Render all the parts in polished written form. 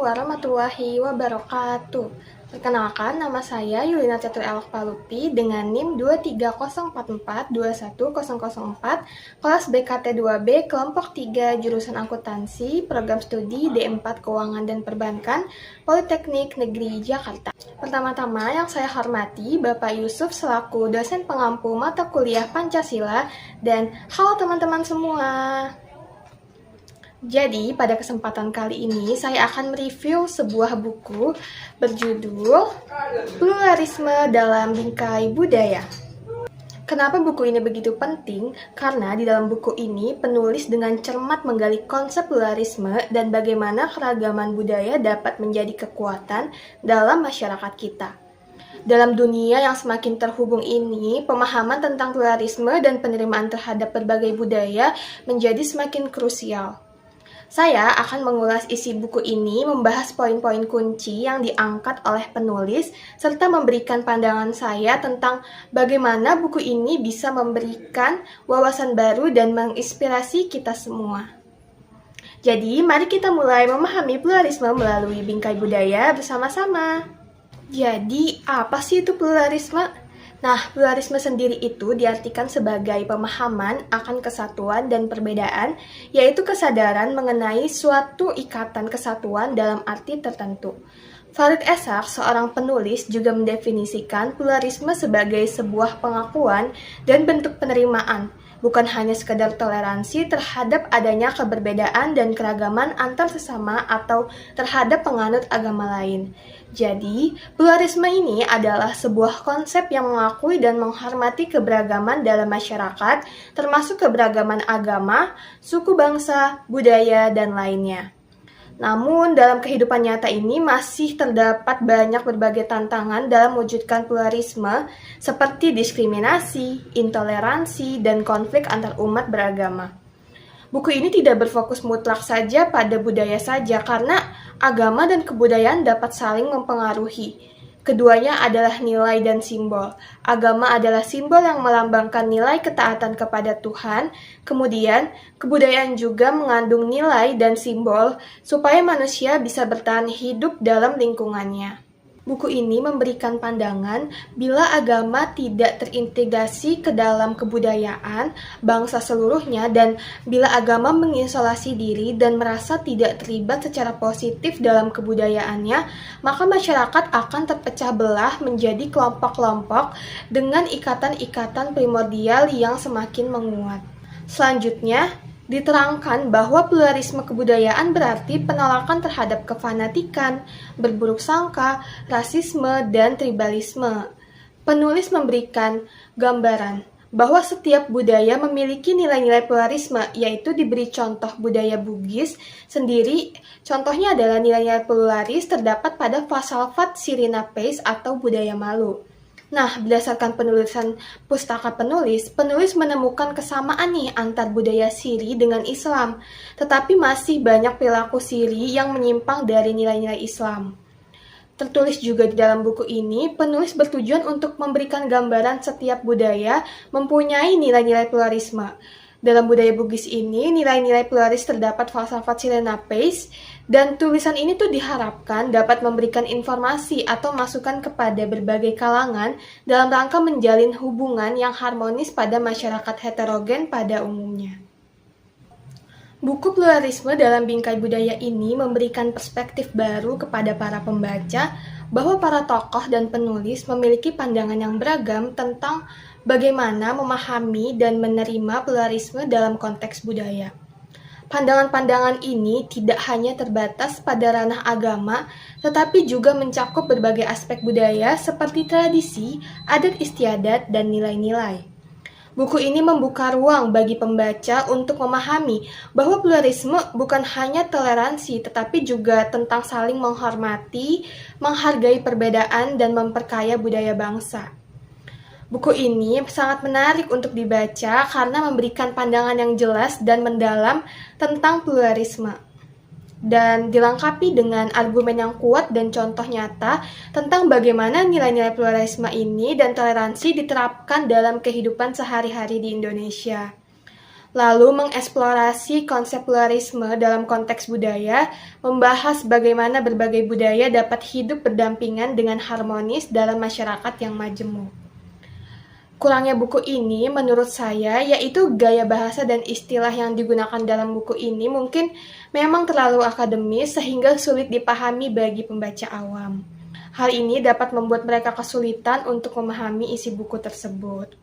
warahmatullahi wabarakatuh. Perkenalkan, nama saya Yulina Catur Elok Palupi dengan NIM 23044-21004, kelas BKT 2B, kelompok 3, jurusan akuntansi, program studi D4 Keuangan dan Perbankan, Politeknik Negeri Jakarta. Pertama-tama yang saya hormati Bapak Yusuf selaku dosen pengampu mata kuliah Pancasila, dan halo teman-teman semua. Jadi, pada kesempatan kali ini saya akan mereview sebuah buku berjudul Pluralisme dalam Bingkai Budaya. Kenapa buku ini begitu penting? Karena di dalam buku ini penulis dengan cermat menggali konsep pluralisme dan bagaimana keragaman budaya dapat menjadi kekuatan dalam masyarakat kita. Dalam dunia yang semakin terhubung ini, pemahaman tentang pluralisme dan penerimaan terhadap berbagai budaya menjadi semakin krusial. Saya akan mengulas isi buku ini, membahas poin-poin kunci yang diangkat oleh penulis, serta memberikan pandangan saya tentang bagaimana buku ini bisa memberikan wawasan baru dan menginspirasi kita semua. Jadi, mari kita mulai memahami pluralisme melalui bingkai budaya bersama-sama. Jadi, apa sih itu pluralisme? Nah, pluralisme sendiri itu diartikan sebagai pemahaman akan kesatuan dan perbedaan, yaitu kesadaran mengenai suatu ikatan kesatuan dalam arti tertentu. Farid Eshaq, seorang penulis, juga mendefinisikan pluralisme sebagai sebuah pengakuan dan bentuk penerimaan, bukan hanya sekedar toleransi terhadap adanya keberbedaan dan keragaman antar sesama atau terhadap penganut agama lain. Jadi, pluralisme ini adalah sebuah konsep yang mengakui dan menghormati keberagaman dalam masyarakat, termasuk keberagaman agama, suku bangsa, budaya, dan lainnya. Namun, dalam kehidupan nyata ini masih terdapat banyak berbagai tantangan dalam mewujudkan pluralisme, seperti diskriminasi, intoleransi, dan konflik antar umat beragama. Buku ini tidak berfokus mutlak saja pada budaya saja, karena agama dan kebudayaan dapat saling mempengaruhi. Keduanya adalah nilai dan simbol. Agama adalah simbol yang melambangkan nilai ketaatan kepada Tuhan, kemudian kebudayaan juga mengandung nilai dan simbol supaya manusia bisa bertahan hidup dalam lingkungannya. Buku ini memberikan pandangan bila agama tidak terintegrasi ke dalam kebudayaan bangsa seluruhnya, dan bila agama mengisolasi diri dan merasa tidak terlibat secara positif dalam kebudayaannya, maka masyarakat akan terpecah belah menjadi kelompok-kelompok dengan ikatan-ikatan primordial yang semakin menguat. Selanjutnya, diterangkan bahwa pluralisme kebudayaan berarti penolakan terhadap kefanatikan, berburuk sangka, rasisme, dan tribalisme. Penulis memberikan gambaran bahwa setiap budaya memiliki nilai-nilai pluralisme, yaitu diberi contoh budaya Bugis sendiri. Contohnya adalah nilai-nilai pluralis terdapat pada falsafat Sirina Pais atau budaya Malu. Nah, berdasarkan penulisan pustaka penulis menemukan kesamaan nih antar budaya Siri dengan Islam, tetapi masih banyak perilaku Siri yang menyimpang dari nilai-nilai Islam. Tertulis juga di dalam buku ini, penulis bertujuan untuk memberikan gambaran setiap budaya mempunyai nilai-nilai pluralisme. Dalam budaya Bugis ini, nilai-nilai pluralis terdapat falsafat Sirina Pais, dan tulisan ini tuh diharapkan dapat memberikan informasi atau masukan kepada berbagai kalangan dalam rangka menjalin hubungan yang harmonis pada masyarakat heterogen pada umumnya. Buku Pluralisme dalam Bingkai Budaya ini memberikan perspektif baru kepada para pembaca bahwa para tokoh dan penulis memiliki pandangan yang beragam tentang bagaimana memahami dan menerima pluralisme dalam konteks budaya. Pandangan-pandangan ini tidak hanya terbatas pada ranah agama, tetapi juga mencakup berbagai aspek budaya seperti tradisi, adat istiadat, dan nilai-nilai. Buku ini membuka ruang bagi pembaca untuk memahami bahwa pluralisme bukan hanya toleransi, tetapi juga tentang saling menghormati, menghargai perbedaan, dan memperkaya budaya bangsa. Buku ini sangat menarik untuk dibaca karena memberikan pandangan yang jelas dan mendalam tentang pluralisme, dan dilengkapi dengan argumen yang kuat dan contoh nyata tentang bagaimana nilai-nilai pluralisme ini dan toleransi diterapkan dalam kehidupan sehari-hari di Indonesia. lalu mengeksplorasi konsep pluralisme dalam konteks budaya, membahas bagaimana berbagai budaya dapat hidup berdampingan dengan harmonis dalam masyarakat yang majemuk. Kurangnya buku ini menurut saya yaitu gaya bahasa dan istilah yang digunakan dalam buku ini mungkin memang terlalu akademis sehingga sulit dipahami bagi pembaca awam. Hal ini dapat membuat mereka kesulitan untuk memahami isi buku tersebut.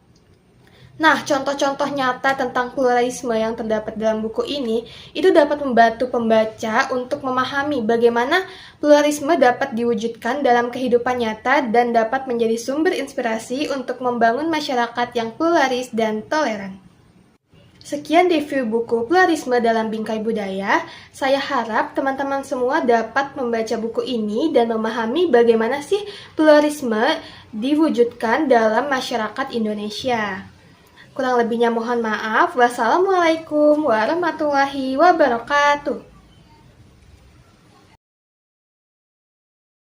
Nah, contoh-contoh nyata tentang pluralisme yang terdapat dalam buku ini itu dapat membantu pembaca untuk memahami bagaimana pluralisme dapat diwujudkan dalam kehidupan nyata dan dapat menjadi sumber inspirasi untuk membangun masyarakat yang pluralis dan toleran. Sekian review buku Pluralisme dalam Bingkai Budaya. Saya harap teman-teman semua dapat membaca buku ini dan memahami bagaimana sih pluralisme diwujudkan dalam masyarakat Indonesia. Kurang lebihnya mohon maaf. Wassalamualaikum warahmatullahi wabarakatuh.